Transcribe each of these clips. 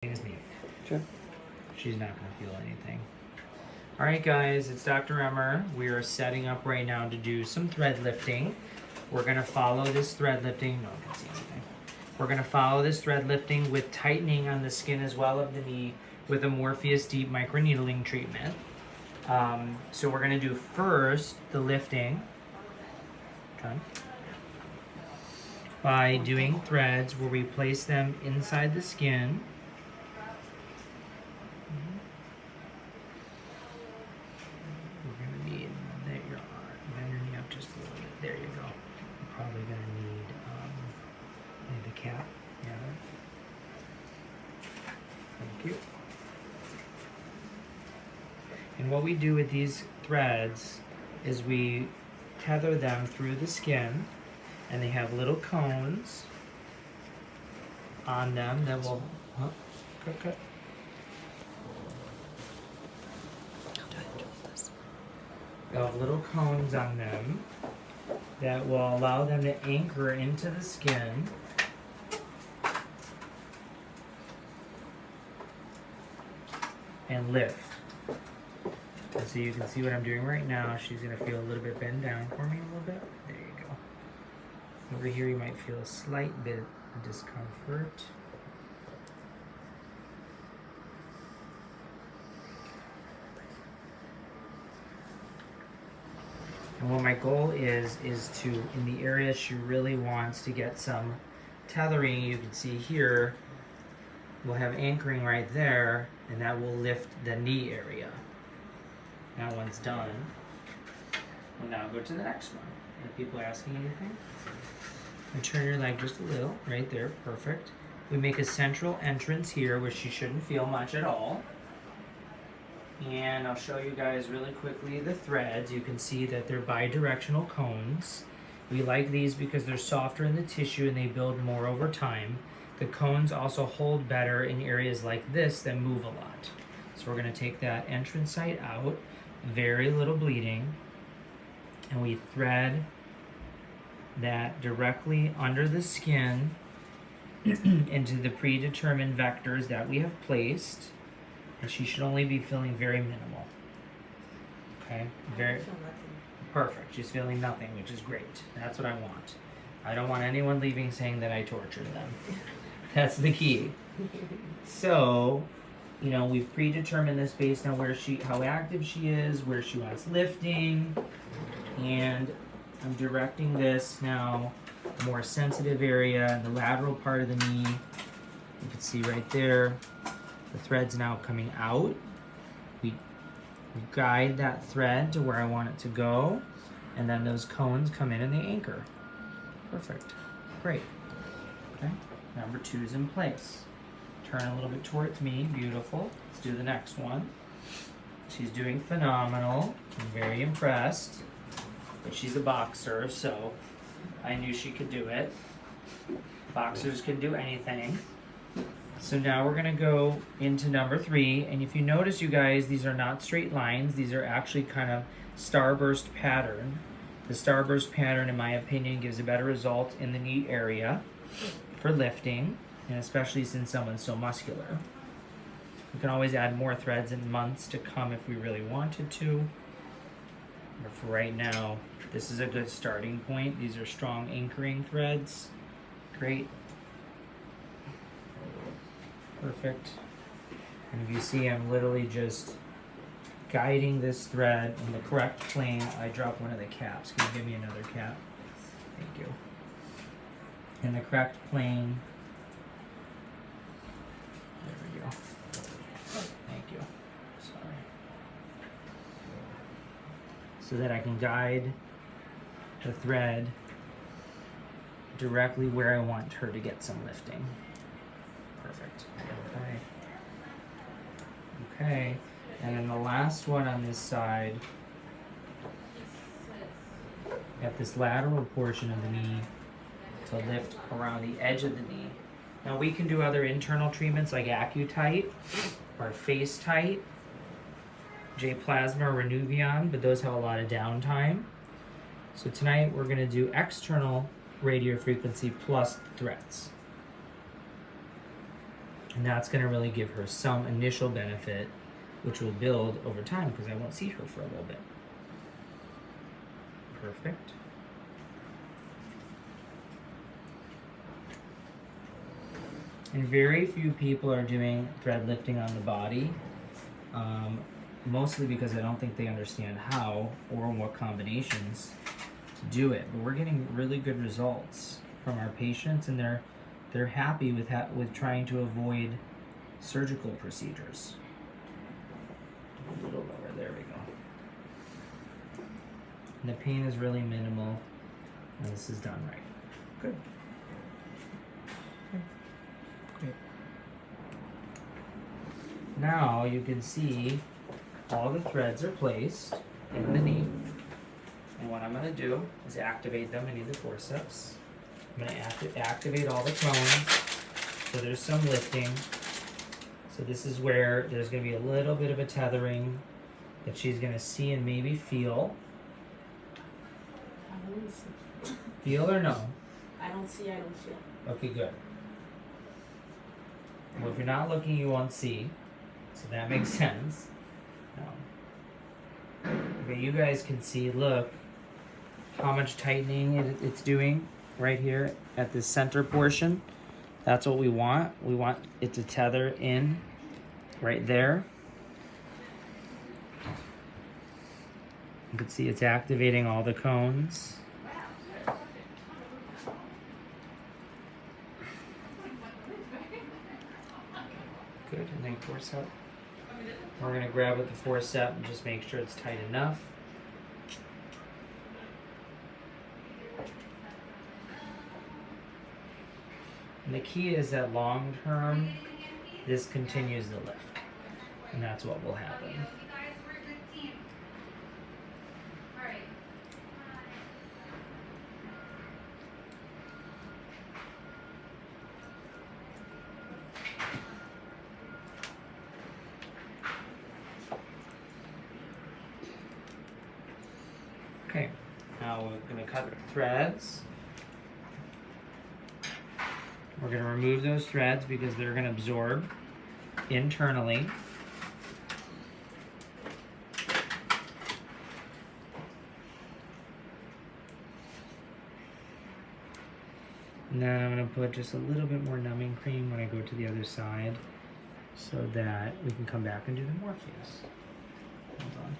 With me. Sure. She's not going to feel anything. Alright guys, it's Dr. Emer. We are setting up right now to do some thread lifting. We're going to follow this thread lifting. No one can see anything. We're going to follow this thread lifting with tightening on the skin as well of the knee with a Morpheus deep microneedling treatment. So we're going to do first the lifting by doing threads where we place them inside the skin. There you go. You're probably going to need the cap. Yeah. Thank you. And what we do with these threads is we tether them through the skin, and they have little cones on them that will. Cut. They'll have little cones on them that will allow them to anchor into the skin. And lift. And so you can see what I'm doing right now. She's going to feel a little bit bend down for me a little bit. There you go. Over here you might feel a slight bit of discomfort. And what my goal is to, in the area she really wants to get some tethering, you can see here, we'll have anchoring right there, and that will lift the knee area. That one's done. We'll now go to the next one. Are people asking anything? And turn your leg just a little, right there, perfect. We make a central entrance here where she shouldn't feel much at all. And I'll show you guys really quickly the threads. You can see that they're bi-directional cones. We like these because they're softer in the tissue and they build more over time. The cones also hold better in areas like this that move a lot. So we're going to take that entrance site out, very little bleeding, and we thread that directly under the skin into the predetermined vectors that we have placed. And she should only be feeling very minimal. Okay, very perfect. She's feeling nothing, which is great. That's what I want. I don't want anyone leaving saying that I tortured them. That's the key. So, you know, we've predetermined this based on how active she is, where she wants lifting, and I'm directing this now a more sensitive area in the lateral part of the knee. You can see right there. The thread's now coming out. We guide that thread to where I want it to go, and then those cones come in and they anchor. Perfect. Great. Okay. Number 2 is in place. Turn a little bit towards me. Beautiful. Let's do the next one. She's doing phenomenal. I'm very impressed. But she's a boxer, so I knew she could do it. Boxers can do anything. So now we're going to go into number 3, and if you notice, you guys, these are not straight lines. These are actually kind of starburst pattern. The starburst pattern, in my opinion, gives a better result in the knee area for lifting, and especially since someone's so muscular. We can always add more threads in months to come if we really wanted to. But for right now, this is a good starting point. These are strong anchoring threads. Great. Perfect. And if you see, I'm literally just guiding this thread in the correct plane. I dropped one of the caps. Can you give me another cap? Thank you. In the correct plane. There we go. Thank you. Sorry. So that I can guide the thread directly where I want her to get some lifting. Perfect. Okay, and then the last one on this side, at this lateral portion of the knee to lift around the edge of the knee. Now we can do other internal treatments like AccuTite or Face Tight, J-Plasma or Renuvion, but those have a lot of downtime. So tonight we're going to do external radiofrequency plus threads. And that's going to really give her some initial benefit, which will build over time because I won't see her for a little bit. Perfect. And very few people are doing thread lifting on the body, mostly because I don't think they understand how or what combinations to do it. But we're getting really good results from our patients, and they're happy with trying to avoid surgical procedures. A little lower, there we go. And the pain is really minimal, and this is done right. Good. Great. Now you can see all the threads are placed in the knee. And what I'm going to do is activate them. I need the forceps. I'm going to activate all the cones. So there's some lifting. So this is where there's going to be a little bit of a tethering that she's going to see and maybe feel. I don't see. Feel or no? I don't see, I don't feel. Okay, good. Well, if you're not looking, you won't see. So that makes sense. But you guys can see, look, how much tightening it's doing right here at this center portion. That's what we want. We want it to tether in right there. You can see it's activating all the cones. Good, and then forcep. We're going to grab with the forceps and just make sure it's tight enough. And the key is that long term, this continues the lift. And that's what will happen. Okay, now we're going to cut the threads. We're going to remove those threads because they're going to absorb internally. And then I'm going to put just a little bit more numbing cream when I go to the other side so that we can come back and do the Morpheus. Hold on.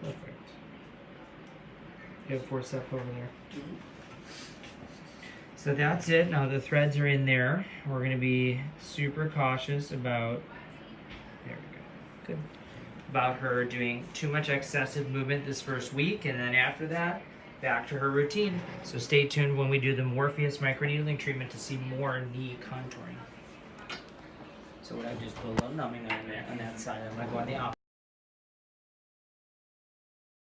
Perfect. You have forceps over there. Mm-hmm. So that's it. Now the threads are in there. We're going to be super cautious about, there we go, good, about her doing too much excessive movement this first week, and then after that, back to her routine. So stay tuned when we do the Morpheus microneedling treatment to see more knee contouring. So what I just put a little numbing on that side. I'm going to go on the opposite.